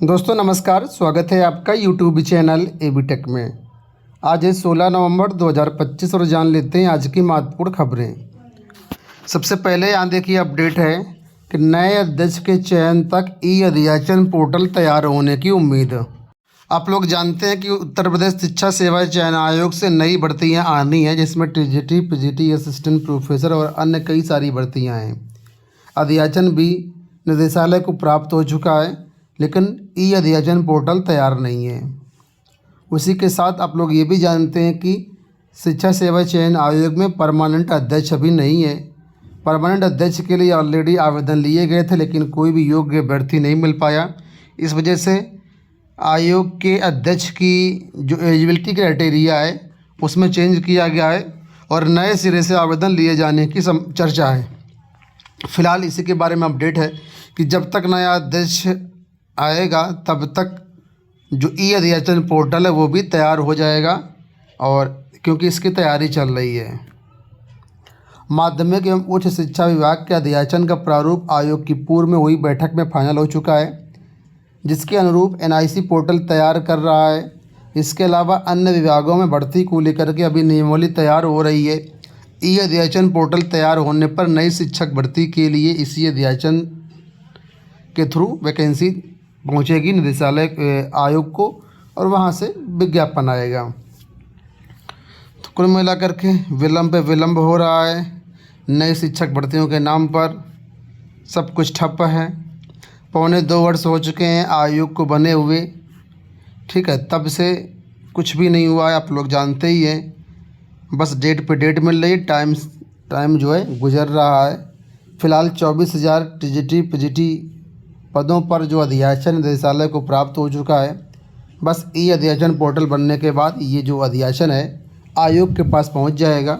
दोस्तों नमस्कार, स्वागत है आपका यूट्यूब चैनल एबी टेक में। आज है 16 नवंबर 2025 और जान लेते हैं आज की महत्वपूर्ण खबरें। सबसे पहले यहाँ देखिए अपडेट है कि नए अध्यक्ष के चयन तक ई अध्याचन पोर्टल तैयार होने की उम्मीद। आप लोग जानते हैं कि उत्तर प्रदेश शिक्षा सेवा चयन आयोग से नई भर्तियाँ आनी हैं, जिसमें टीजीटी, पीजीटी, असिस्टेंट प्रोफेसर और अन्य कई सारी भर्तियाँ हैं। अध्याचन भी निदेशालय को प्राप्त हो चुका है, लेकिन ई अध्याचन पोर्टल तैयार नहीं है। उसी के साथ आप लोग ये भी जानते हैं कि शिक्षा सेवा चयन आयोग में परमानेंट अध्यक्ष अभी नहीं है। परमानेंट अध्यक्ष के लिए ऑलरेडी आवेदन लिए गए थे, लेकिन कोई भी योग्य अभ्यर्थी नहीं मिल पाया। इस वजह से आयोग के अध्यक्ष की जो एलिजिबिलिटी क्राइटेरिया है उसमें चेंज किया गया है और नए सिरे से आवेदन लिए जाने की चर्चा है। फ़िलहाल इसी के बारे में अपडेट है कि जब तक नया अध्यक्ष आएगा तब तक जो ई अध्याचन पोर्टल है वो भी तैयार हो जाएगा, और क्योंकि इसकी तैयारी चल रही है। माध्यमिक एवं उच्च शिक्षा विभाग के अध्याचन का प्रारूप आयोग की पूर्व में हुई बैठक में फाइनल हो चुका है, जिसके अनुरूप एनआईसी पोर्टल तैयार कर रहा है। इसके अलावा अन्य विभागों में भर्ती को लेकर के अभी नियमावली तैयार हो रही है। ई अध्याचन पोर्टल तैयार होने पर नई शिक्षक भर्ती के लिए इसी अध्याचन के थ्रू वैकेंसी पहुंचेगी निदेशालय आयोग को, और वहां से विज्ञापन आएगा। तो कुल मिलाकर के विलंब पे विलंब हो रहा है। नई शिक्षक भर्तियों के नाम पर सब कुछ ठप्प है। 2.25 वर्ष हो चुके हैं आयोग को बने हुए, ठीक है, तब से कुछ भी नहीं हुआ है। आप लोग जानते ही हैं, बस डेट पे डेट मिल रही है, टाइम जो है गुजर रहा है। फ़िलहाल 24,000 टीजीटी पीजीटी पदों पर जो अध्याचन निदेशालय को प्राप्त हो चुका है। बस ई अध्याचन पोर्टल बनने के बाद ये जो अध्याचन है आयोग के पास पहुंच जाएगा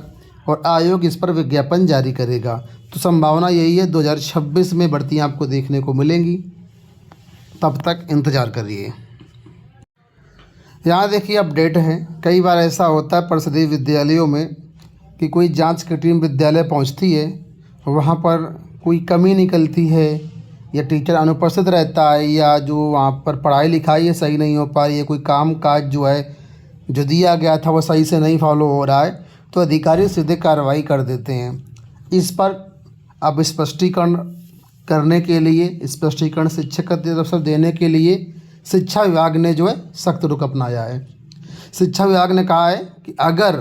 और आयोग इस पर विज्ञापन जारी करेगा। तो संभावना यही है 2026 में भर्तियां आपको देखने को मिलेंगी। तब तक इंतज़ार करिए। यहाँ देखिए अपडेट है, कई बार ऐसा होता है परिषदीय विद्यालयों में कि कोई जांच की टीम विद्यालय पहुँचती है, वहाँ पर कोई कमी निकलती है या टीचर अनुपस्थित रहता है, या जो वहाँ पर पढ़ाई लिखाई है सही नहीं हो पा रही है, कोई काम काज जो है जो दिया गया था वो सही से नहीं फॉलो हो रहा है, तो अधिकारी सीधे कार्रवाई कर देते हैं। इस पर अब स्पष्टीकरण करने के लिए, स्पष्टीकरण शिक्षक की तरफ से देने के लिए शिक्षा विभाग ने जो है सख्त रुख अपनाया है। शिक्षा विभाग ने कहा है कि अगर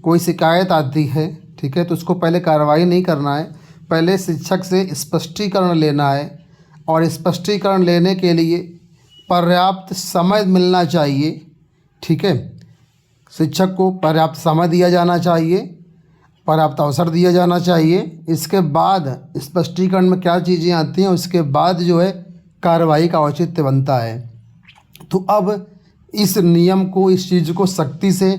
कोई शिकायत आती है, ठीक है, तो उसको पहले कार्रवाई नहीं करना है, पहले शिक्षक से स्पष्टीकरण लेना है, और स्पष्टीकरण लेने के लिए पर्याप्त समय मिलना चाहिए, ठीक है। शिक्षक को पर्याप्त समय दिया जाना चाहिए, पर्याप्त अवसर दिया जाना चाहिए। इसके बाद स्पष्टीकरण में क्या चीज़ें आती हैं, उसके बाद जो है कार्रवाई का औचित्य बनता है। तो अब इस नियम को, इस चीज़ को सख्ती से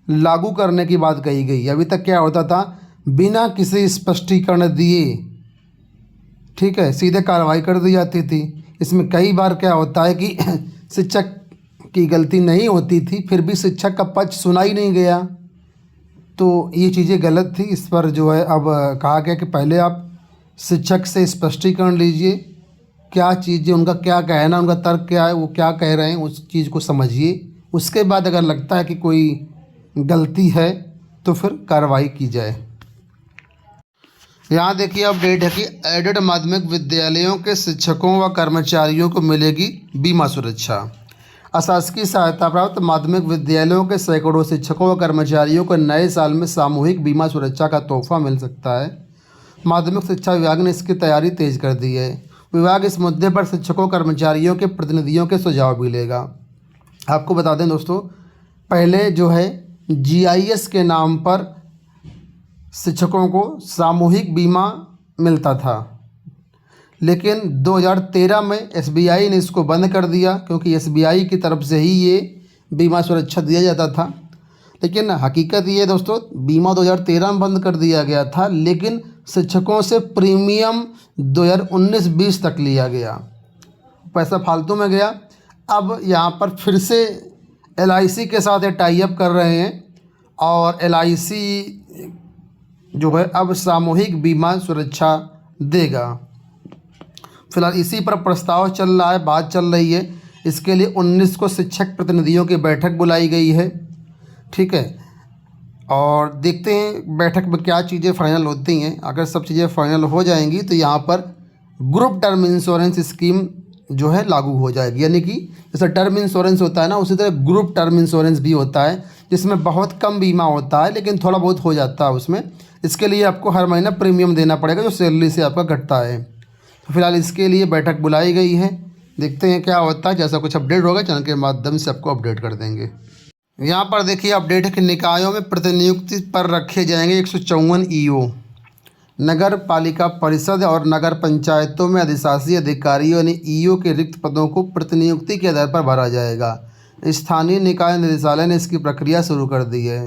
लागू करने की बात कही गई। अभी तक क्या होता था, बिना किसी स्पष्टीकरण दिए, ठीक है, सीधे कार्रवाई कर दी जाती थी। इसमें कई बार क्या होता है कि शिक्षक की गलती नहीं होती थी, फिर भी शिक्षक का पक्ष सुना ही नहीं गया। तो ये चीज़ें गलत थी। इस पर जो है अब कहा गया कि पहले आप शिक्षक से स्पष्टीकरण लीजिए, क्या चीज़ें, उनका क्या कहना, उनका तर्क क्या है, वो क्या कह रहे हैं, उस चीज़ को समझिए। उसके बाद अगर लगता है कि कोई गलती है तो फिर कार्रवाई की जाए। यहाँ देखिए अपडेट है कि एडेड माध्यमिक विद्यालयों के शिक्षकों व कर्मचारियों को मिलेगी बीमा सुरक्षा। अशासकीय सहायता प्राप्त माध्यमिक विद्यालयों के सैकड़ों शिक्षकों व कर्मचारियों को नए साल में सामूहिक बीमा सुरक्षा का तोहफा मिल सकता है। माध्यमिक शिक्षा विभाग ने इसकी तैयारी तेज कर दी है। विभाग इस मुद्दे पर शिक्षकों कर्मचारियों के प्रतिनिधियों के सुझाव भी लेगा। आपको बता दें दोस्तों, पहले जो है GIS के नाम पर शिक्षकों को सामूहिक बीमा मिलता था, लेकिन 2013 में SBI ने इसको बंद कर दिया, क्योंकि SBI की तरफ से ही ये बीमा सुरक्षा दिया जाता था। लेकिन हकीकत ये दोस्तों, बीमा 2013 में बंद कर दिया गया था, लेकिन शिक्षकों से प्रीमियम 2019-20 तक लिया गया, पैसा फालतू में गया। अब यहाँ पर फिर से LIC के साथ टाई अप कर रहे हैं, और LIC जो है अब सामूहिक बीमा सुरक्षा देगा। फिलहाल इसी पर प्रस्ताव चल रहा है, बात चल रही है। इसके लिए 19 को शिक्षक प्रतिनिधियों की बैठक बुलाई गई है। ठीक है, और देखते हैं बैठक में क्या चीज़ें फाइनल होती हैं। अगर सब चीज़ें फाइनल हो जाएंगी तो यहाँ पर ग्रुप टर्म इंश्योरेंस स्कीम जो है लागू हो जाएगी। यानी कि जैसे टर्म इंश्योरेंस होता है ना, उसी तरह ग्रुप टर्म इंश्योरेंस भी होता है, जिसमें बहुत कम बीमा होता है लेकिन थोड़ा बहुत हो जाता है उसमें। इसके लिए आपको हर महीना प्रीमियम देना पड़ेगा जो सैलरी से आपका घटता है। तो फिलहाल इसके लिए बैठक बुलाई गई है, देखते हैं क्या होता है। जैसा कुछ अपडेट होगा चैनल के माध्यम से आपको अपडेट कर देंगे। यहाँ पर देखिए अपडेट है कि निकायों में प्रतिनियुक्ति पर रखे जाएंगे 154 ईओ। नगर पालिका परिषद और नगर पंचायतों में अधिशासी अधिकारियों यानी ईओ के रिक्त पदों को प्रतिनियुक्ति के आधार पर भरा जाएगा। स्थानीय निकाय निदेशालय ने इसकी प्रक्रिया शुरू कर दी है।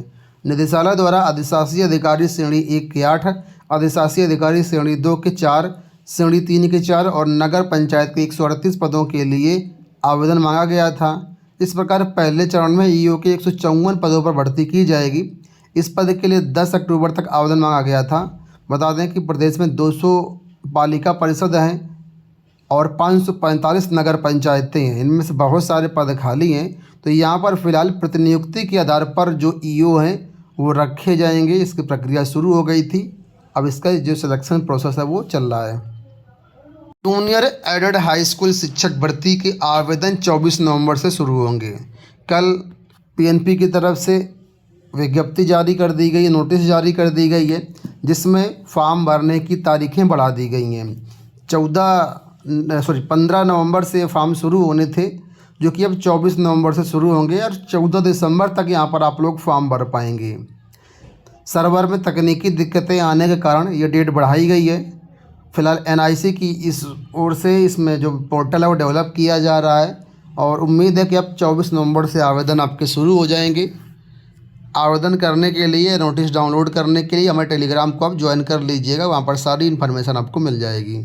निदेशालय द्वारा अधिशासी अधिकारी श्रेणी 1 के 8, अधिशासी अधिकारी श्रेणी 2 के 4, श्रेणी 3 के 4 और नगर पंचायत के 138 पदों के लिए आवेदन मांगा गया था। इस प्रकार पहले चरण में ईओ के 154 पदों पर भर्ती की जाएगी। इस पद के लिए 10 अक्टूबर तक आवेदन मांगा गया था। बता दें कि प्रदेश में 200 पालिका परिषद हैं और 545 नगर पंचायतें हैं। इनमें से बहुत सारे पद खाली हैं। तो यहाँ पर फिलहाल प्रतिनियुक्ति के आधार पर जो ईओ हैं वो रखे जाएंगे। इसकी प्रक्रिया शुरू हो गई थी, अब इसका जो सिलेक्शन प्रोसेस है वो चल रहा है। जूनियर एडेड हाई स्कूल शिक्षक भर्ती के आवेदन 24 नवंबर से शुरू होंगे। कल पीएनपी की तरफ से विज्ञप्ति जारी कर दी गई है, नोटिस जारी कर दी गई है, जिसमें फॉर्म भरने की तारीखें बढ़ा दी गई हैं। 15 नवंबर से फॉर्म शुरू होने थे, जो कि अब 24 नवंबर से शुरू होंगे और 14 दिसंबर तक यहाँ पर आप लोग फॉर्म भर पाएंगे। सर्वर में तकनीकी दिक्कतें आने के कारण ये डेट बढ़ाई गई है। फिलहाल एनआईसी की इस ओर से इसमें जो पोर्टल है वो डेवलप किया जा रहा है और उम्मीद है कि अब 24 नवंबर से आवेदन आपके शुरू हो जाएंगे। आवेदन करने के लिए, नोटिस डाउनलोड करने के लिए हमारे टेलीग्राम को आप ज्वाइन कर लीजिएगा, वहाँ पर सारी इन्फॉर्मेशन आपको मिल जाएगी।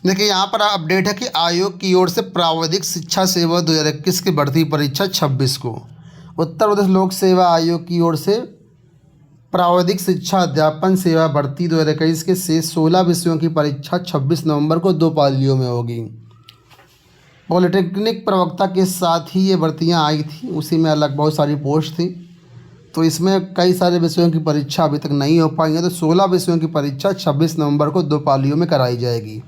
देखिए यहाँ पर अपडेट है कि आयोग की ओर से प्राविधिक शिक्षा सेवा 2021 की भर्ती परीक्षा 26 को। उत्तर प्रदेश लोक सेवा आयोग की ओर से प्राविधिक शिक्षा अध्यापन सेवा भर्ती 2021 के शेष 16 विषयों की परीक्षा 26 नवंबर को 2 पालियों में होगी। पॉलिटेक्निक प्रवक्ता के साथ ही ये भर्तियां आई थी, उसी में अलग बहुत सारी पोस्ट थी। तो इसमें कई सारे विषयों की परीक्षा अभी तक नहीं हो पाई है। तो 16 विषयों की परीक्षा 26 नवंबर को 2 पालियों में कराई जाएगी।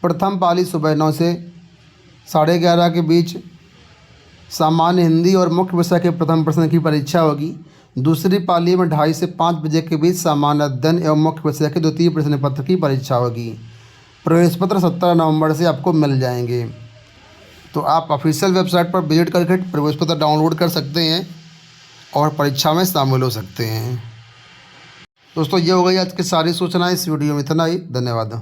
प्रथम पाली सुबह 9 से 11:30 के बीच सामान्य हिंदी और मुख्य विषय के प्रथम प्रश्न की परीक्षा होगी। दूसरी पाली में 2:30 से 5 बजे के बीच सामान्य अध्ययन एवं मुख्य विषय के द्वितीय प्रश्न पत्र की परीक्षा होगी। प्रवेश पत्र 17 नवंबर से आपको मिल जाएंगे। तो आप ऑफिशियल वेबसाइट पर विजिट करके प्रवेश पत्र डाउनलोड कर सकते हैं और परीक्षा में शामिल हो सकते हैं। दोस्तों ये हो गई आज की सारी सूचनाएं। इस वीडियो में इतना ही, धन्यवाद।